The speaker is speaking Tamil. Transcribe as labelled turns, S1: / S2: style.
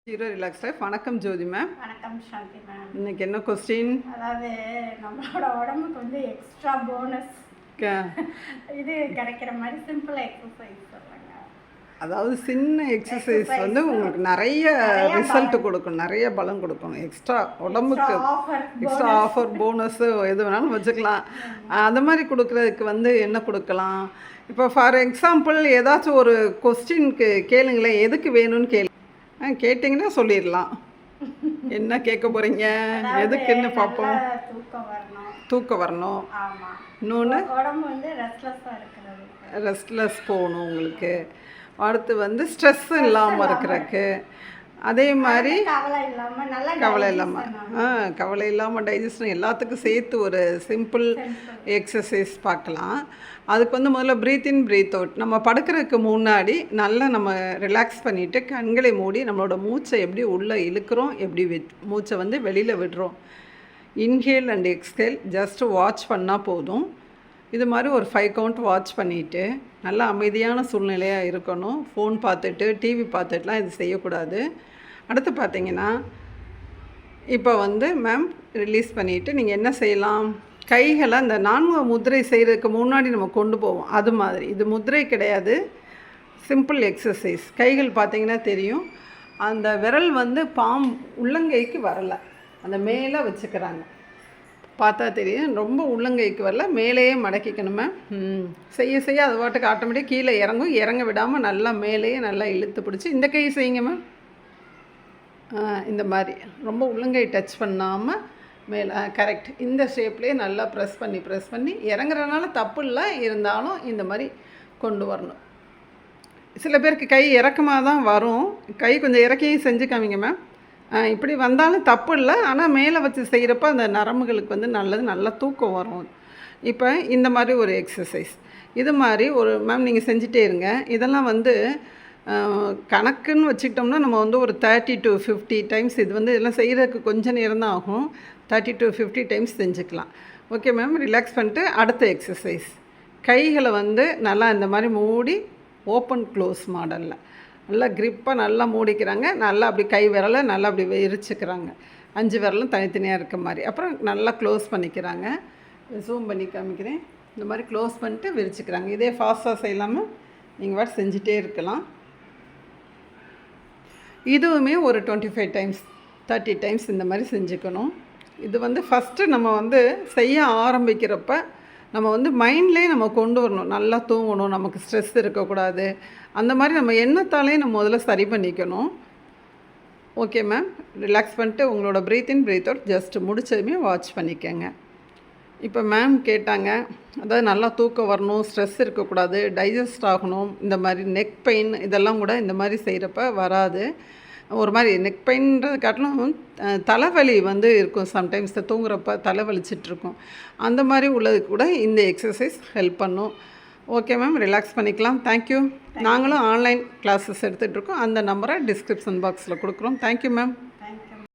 S1: Zero relax life. வணக்கம் ஜோதி மேம்.
S2: வணக்கம் சாந்தி மேம்.
S1: இன்னைக்கு என்ன கொஸ்டின்?
S2: அதாவது நம்மளோட உடம்புக்கு வந்து எக்ஸ்ட்ரா போனஸ் இது கிடைக்கிற மாதிரி சிம்பிள் எக்ஸசைஸ் சொல்லுங்க.
S1: அதாவது சின்ன எக்ஸசைஸ் வந்து உங்களுக்கு நிறைய ரிசல்ட் கொடுக்கும், நிறைய பலம் கொடுக்கும். எக்ஸ்ட்ரா உடம்புக்கு எக்ஸ்ட்ரா ஆஃபர் போனஸ் எது வேணாலும் வச்சுக்கலாம். அந்த மாதிரி கொடுக்குறதுக்கு வந்து என்ன கொடுக்கலாம்? இப்போ ஃபார் எக்ஸாம்பிள் ஏதாச்சும் ஒரு கொஸ்டினுக்கு கேளுங்களேன், எதுக்கு வேணும்னு கேட்டிங்கன்னா சொல்லிடலாம். என்ன கேட்க போகிறீங்க, எதுக்குன்னு பார்ப்போம். தூக்கம் வரணும். இன்னொன்று ரெஸ்ட்லெஸ் போகணும் உங்களுக்கு. அடுத்து வந்து ஸ்ட்ரெஸ் இல்லாமல் இருக்கிறதுக்கு. அதே மாதிரி கவலை இல்லாமல் டைஜஷன் எல்லாத்துக்கும் சேர்த்து ஒரு சிம்பிள் எக்ஸசைஸ் பார்க்கலாம். அதுக்கு வந்து முதல்ல ப்ரீத் இன் ப்ரீத் அவுட். நம்ம படுக்கிறதுக்கு முன்னாடி நல்லா நம்ம ரிலாக்ஸ் பண்ணிவிட்டு கண்களை மூடி நம்மளோட மூச்சை எப்படி உள்ளே இழுக்கிறோம், எப்படி மூச்சை வந்து வெளியில் விடுறோம். Inhale and exhale just watch பண்ணால் போதும். இது மாதிரி ஒரு 5 கவுண்ட் வாட்ச் பண்ணிவிட்டு நல்லா அமைதியான சூழ்நிலையாக இருக்கணும். ஃபோன் பார்த்துட்டு டிவி பார்த்துட்டுலாம் இது செய்யக்கூடாது. அடுத்து பார்த்தீங்கன்னா இப்போ வந்து மேம் ரிலீஸ் பண்ணிவிட்டு நீங்கள் என்ன செய்யலாம், கைகளை அந்த 4 முத்திரை செய்கிறதுக்கு முன்னாடி நம்ம கொண்டு போவோம். அது மாதிரி இது முத்திரை கிடையாது, சிம்பிள் எக்ஸசைஸ். கைகள் பார்த்திங்கன்னா தெரியும், அந்த விரல் வந்து உள்ளங்கைக்கு வரலை, அந்த மேலே வச்சுக்கிறாங்க. பார்த்தா தெரியும், ரொம்ப உள்ளங்கைக்கு வரல, மேலேயே மடக்கிக்கணுமே. செய்ய செய்ய அது பாட்டுக்கு ஆட்டோமேட்டிக் கீழே இறங்கும். இறங்க விடாமல் நல்லா மேலேயே நல்லா இழுத்து பிடிச்சி இந்த கை செய்யுங்க மேம். இந்த மாதிரி ரொம்ப உள்ளங்கை டச் பண்ணாமல் மேலே கரெக்ட் இந்த ஷேப்லேயே நல்லா ப்ரெஸ் பண்ணி இறங்குறதுனால தப்பு இல்லை, இருந்தாலும் இந்த மாதிரி கொண்டு வரணும். சில பேருக்கு கை இறக்கமாக தான் வரும், கை கொஞ்சம் இறக்கியும் செஞ்சு காமிங்க மேம். இப்படி வந்தாலும் தப்பு இல்லை, ஆனால் மேலே வச்சு செய்கிறப்ப அந்த நரம்புகளுக்கு வந்து நல்லா தூக்கம் வரும். இப்போ இந்த மாதிரி ஒரு எக்ஸசைஸ் இது மாதிரி ஒரு மேம் நீங்கள் செஞ்சிட்டே இருங்க. இதெல்லாம் வந்து கணக்குன்னு வச்சுக்கிட்டோம்னா நம்ம வந்து ஒரு 30 to 50 டைம்ஸ் இது வந்து இதெல்லாம் செய்கிறதுக்கு கொஞ்சம் நேரம் தான் ஆகும். 30 to 50 டைம்ஸ் செஞ்சுக்கலாம். Okay ma'am. ரிலாக்ஸ் பண்ணிட்டு அடுத்த எக்ஸசைஸ் கைகளை வந்து நல்லா இந்த மாதிரி மூடி ஓப்பன் க்ளோஸ் மாடலில் நல்லா க்ரிப்பாக நல்லா மூடிக்கிறாங்க. நல்லா அப்படி கை விரலை நல்லா அப்படி விரிச்சுக்கிறாங்க, 5 விரலும் தனித்தனியாக இருக்க மாதிரி. அப்புறம் நல்லா க்ளோஸ் பண்ணிக்கிறாங்க. ஜூம் பண்ணி காமிக்கிறேன். இந்த மாதிரி க்ளோஸ் பண்ணிட்டு விரிச்சுக்கிறாங்க. இதே ஃபாஸ்ட்டாக செய்யலாமல் நீங்கள் வாட் செஞ்சிட்டே இருக்கலாம். இதுவுமே ஒரு 25 டைம்ஸ் 30 டைம்ஸ் இந்த மாதிரி செஞ்சுக்கணும். இது வந்து ஃபஸ்ட்டு நம்ம வந்து செய்ய ஆரம்பிக்கிறப்ப நம்ம வந்து மைண்ட்லேயே நம்ம கொண்டு வரணும், நல்லா தூங்கணும், நமக்கு ஸ்ட்ரெஸ் இருக்கக்கூடாது, அந்த மாதிரி நம்ம எண்ணத்தாலே நம்ம முதல்ல சரி பண்ணிக்கணும். Okay ma'am. ரிலாக்ஸ் பண்ணிட்டு உங்களோட breath in breathe out just முடிச்சதுமே watch பண்ணிக்கோங்க. இப்போ மேம் கேட்டாங்க, அதாவது நல்லா தூக்கம் வரணும், ஸ்ட்ரெஸ் இருக்கக்கூடாது, டைஜஸ்ட் ஆகணும், இந்த மாதிரி நெக் பெயின் இதெல்லாம் கூட இந்த மாதிரி செய்கிறப்ப வராது. ஒரு மாதிரி நெக் பெயின்றது காட்டிலும் தலைவலி வந்து இருக்கும். சம்டைம்ஸ் தூங்குறப்ப தலைவலிச்சிட்ருக்கும். அந்த மாதிரி உள்ளது கூட இந்த எக்ஸசைஸ் ஹெல்ப் பண்ணும். Okay ma'am. ரிலாக்ஸ் பண்ணிக்கலாம். தேங்க்யூ. நாங்களும் ஆன்லைன் கிளாஸஸ் எடுத்துகிட்ருக்கோம். அந்த நம்பரை டிஸ்கிரிப்ஷன் பாக்ஸில் கொடுக்குறோம். Thank you ma'am.